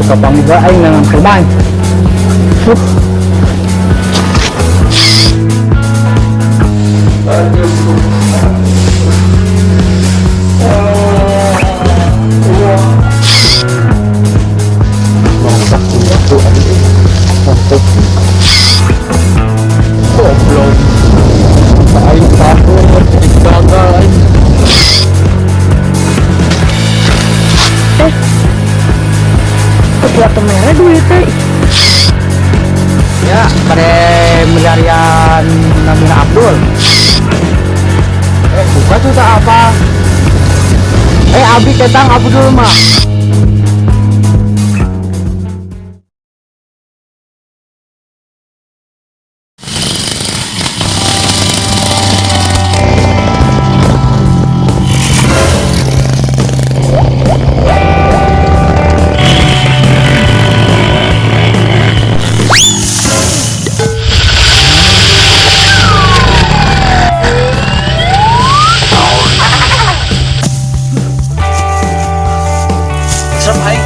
Kapangga aing nang kumay. Ketua merah duitnya. Ya, pada pencarian namanya Abdul. Bukan susah apa? Abi ketang Abdul mah.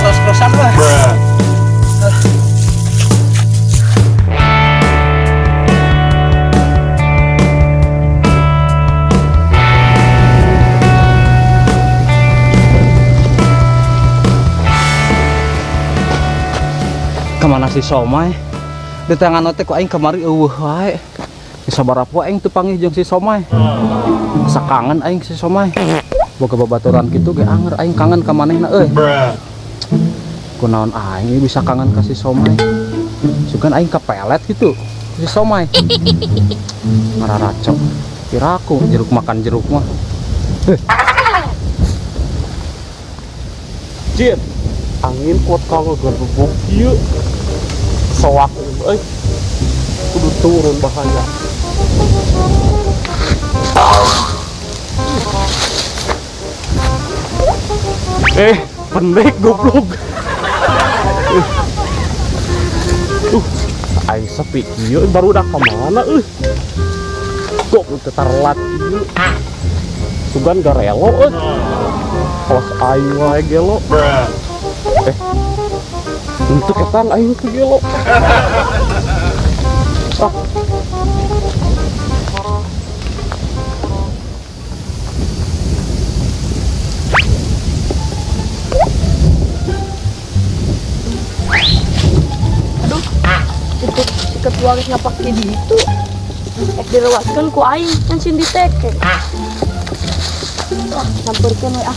Kos-kosan lah. Kemana si Somai? Di tangan otek ku aing kemari eueuh wae. Sabaraha aing teu panggih jeung si Somai. Sakangen aing si Somai. Boga babaturan kitu ge anger aing kangen ka manehna euy. Kunaon aing bisa kangen kasih Somai. Sugan aing kepelet gitu si Somai. Mararacok. Kira aku jeruk makan jeruk mah. Jir, angin kuat kanggo gerbuk ieu. Soak euy. Kudu turun bahaya. Pendek goblok. Aing sepi ieu baru udah kemana kok tetarlat ieu sugan garelo kelas aing wae gelo untuk ketang aing ke gelo Ketua geus ngapake di itu. Dilewaskeun ku aing kan sin diteke. Sampeurkeun we ah.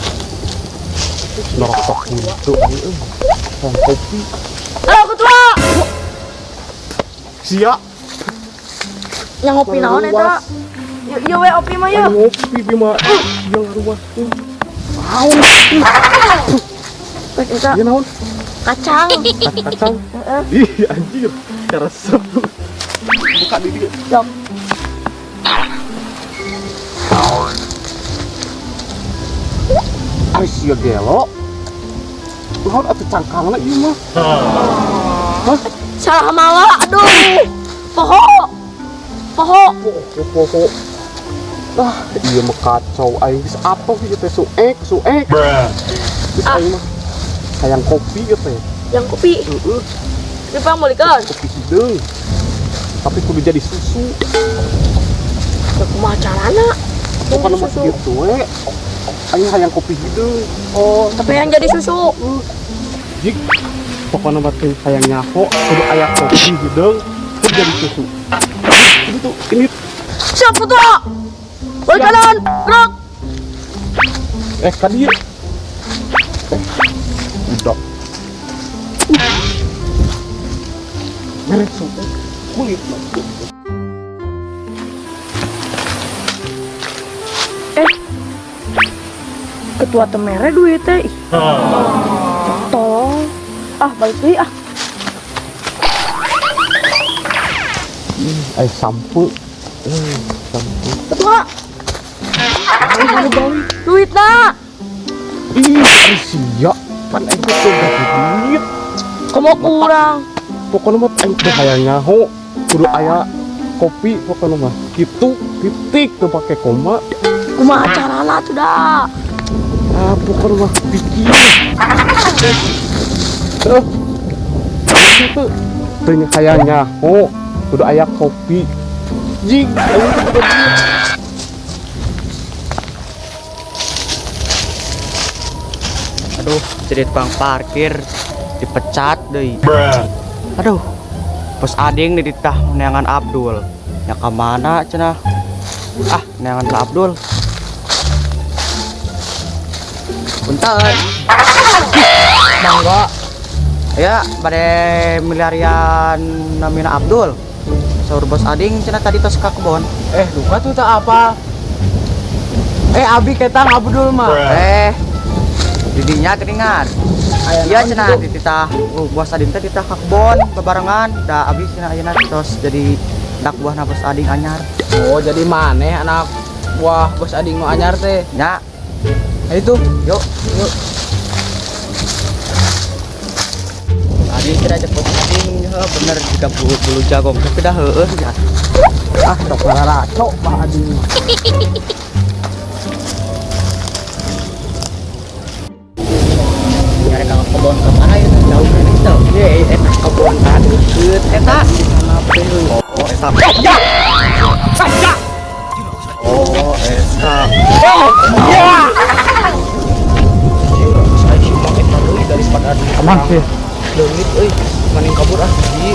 Norok itu kopi. Halo ketua. Sia. Yang ngopi naon eta? Yuk we opi mah yuk. Ngopi di mah yang rumah. Naon? Pek eta. Ieu naon? Kacang. Kacang. Ih anjir. Resep buka di dia. Jom. Ari sia gelo. Naon atuh cangkangna ieu mah? Hah? Salah mawa aduh. Poho. Ah, ieu mah kacau aing geus apa ieu teh suek. Geus aing mah hayang kopi ieu teh. Yang kopi. Heeh. Dipang molikeun. Kopi hideung. Tapi kudu jadi susu. Ya kumaha carana? Pokona mah kitu we. Aing hayang kopi hideung. Oh, tapi yang jadi susu. Jik. Pokona mah teh hayang nyaho kudu aya kopi hideung kudu jadi susu. Itu ini Siap ketua. Balik kanan, gerak. ka dieu. Udah. Merek susu kulit. Ketua temere duitnya. Tolong. Balik deui ah. Sampo. Ketua. Duitna. Ih, sia. Pan aing teh duit. Kamu kurang. Pokoknya mah aing teh hayang nyaho kudu aya kopi pokoknya mah kitu titik teu pake koma. Kumaha carana tuh dah. Pokoknya mah pikir. itu. Tuh ini kayaknya. Oh, udah ayak kopi. Jing, Aduh, jadi tukang parkir dipecat deh. Aduh, bos ading nih ditah neangan Abdul. Ya kemana cenah? Ah, neangan lah Abdul. Bentar. Mangga. Ya, pada milarian namina Abdul. Saur bos ading cenah tadi tos ka kebon. luka tuh tak apa. Abi ketang Abdul mah. Didinya keningan. Iya cenah dititah bos ading teh ditah ka kebon bebarengan. Da abis cenah ayeuna tos jadi anak buahna bos ading anyar. Oh, jadi maneh anak buah bos ading nu anyar teh. Nya, Itu, yuk. Ading kira aja bos ading bener jika bulu jagong tapi dah heueuh ya. ah tok raraco Pak ading. Nyari ka kebon ke mana itu jauh kan itu. Ye, eta kebon tadi deukeut eta di sana teh. Oh, eta. Ya. Oh, eta. Saya sih mau eta deui daripada Aman sih. leungit euy. Maning kabur ah. 1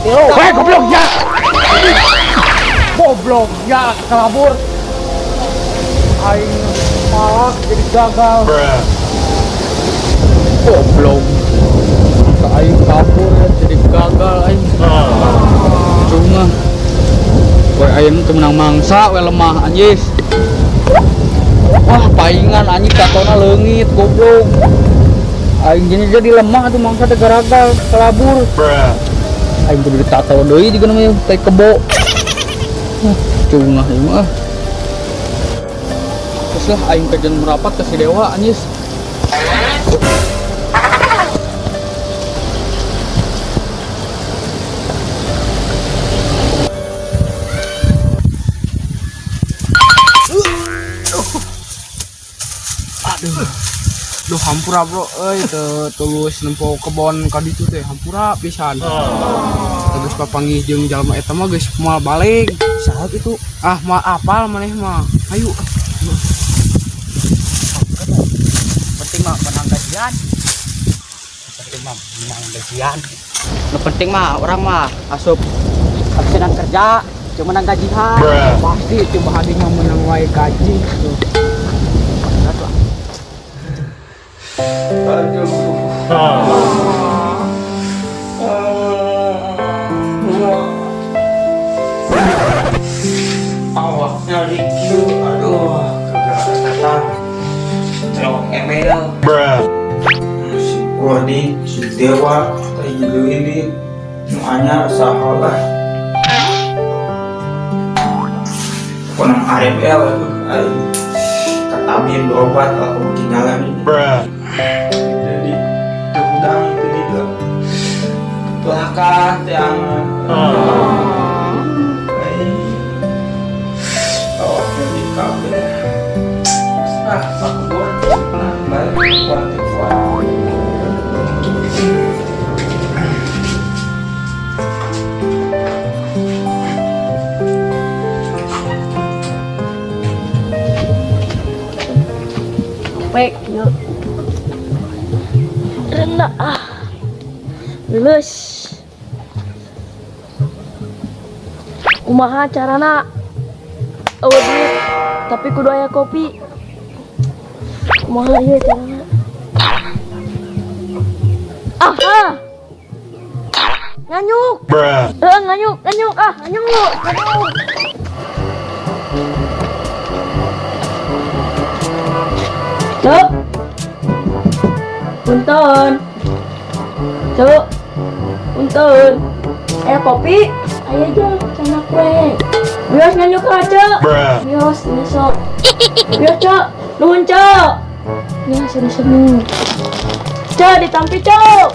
2 3. Hei, goblok ya. Goblok ya kabur. Aing malah jadi gagal. Goblok. Aing kabur jadi gagal aing. Cuma Boy ayam tuh menang mangsa, we lemah anjis. Wah, paingan anjing katona leungit goblok. Aing jadi lemah tuh mangsa teh garagal kelabur. Aing kudu ditato deui juga namanya teh kebo. Cungah ieu mah. Terus lah aing kajian merapat ke si dewa anjis. Duh hampura bro, tulus nempo kebon ka ditu teh hampura pisan. Terus papanggih jeung jalma eta mah geus moal balik. saat itu Ah, mah apal maneh mah. Ayo. penting mah menang gajian. Penting mah menang gajian. Nu penting mah orang mah asup absenan kerja cuma menang gajian. Pasti itu bahadi mah menang wae gaji tuh. Awaknya ricu, aduh, kata celok emel. Si Kodi, si Dewa, kayak gitu ini semuanya sahabat. Konang AML itu, katamin berobat aku ketinggalan ini. Jadi udang itu juga belakang yang di kabel. Aku buat balik kuantik Baik, yuk. Rendah lulus. Kumaha carana? Eueuh duit, tapi kudu aya kopi. Kumaha ieu carana? Aha. Nganyuk. Nganyuk, nganyuk nganyuk. Cuk. Punten. Cuk. Punten. Kopi. Ayo aja, sama kue. Bios nganyuk aja. Bios, besok. Bios, Cuk. Nuhun, Cuk. Ya, seni-seni. Cuk, ditampi, Cuk.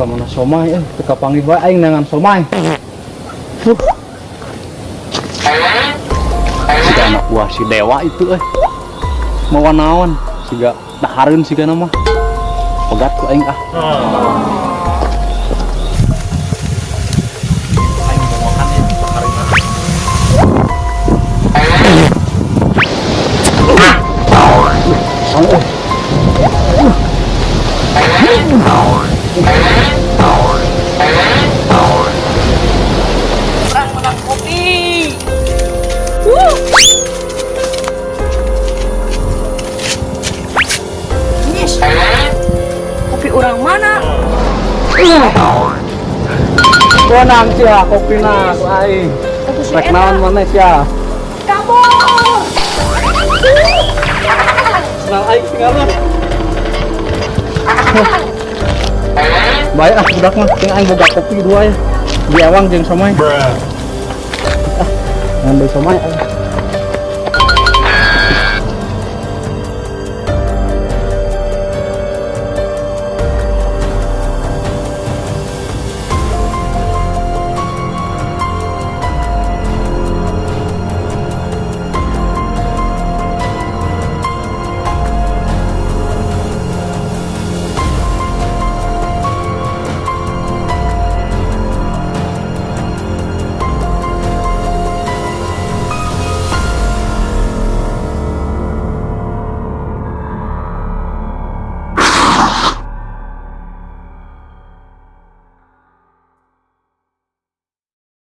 Ka mana somai teka panggih bae aing nangan somai. Siga anak buah si dewa itu mau naon siga dahareun siga nama pegat ku aing aing mau makan ya harina Orang menang kopi. Yes. Kopi orang mana? Konang sia kopina ku aing Aku si rek Eta. naon maneh sia Kamu. senang aing tinggalna baik budak mah ting aing boga kopi dua ya diawang jeung somai ngambil somai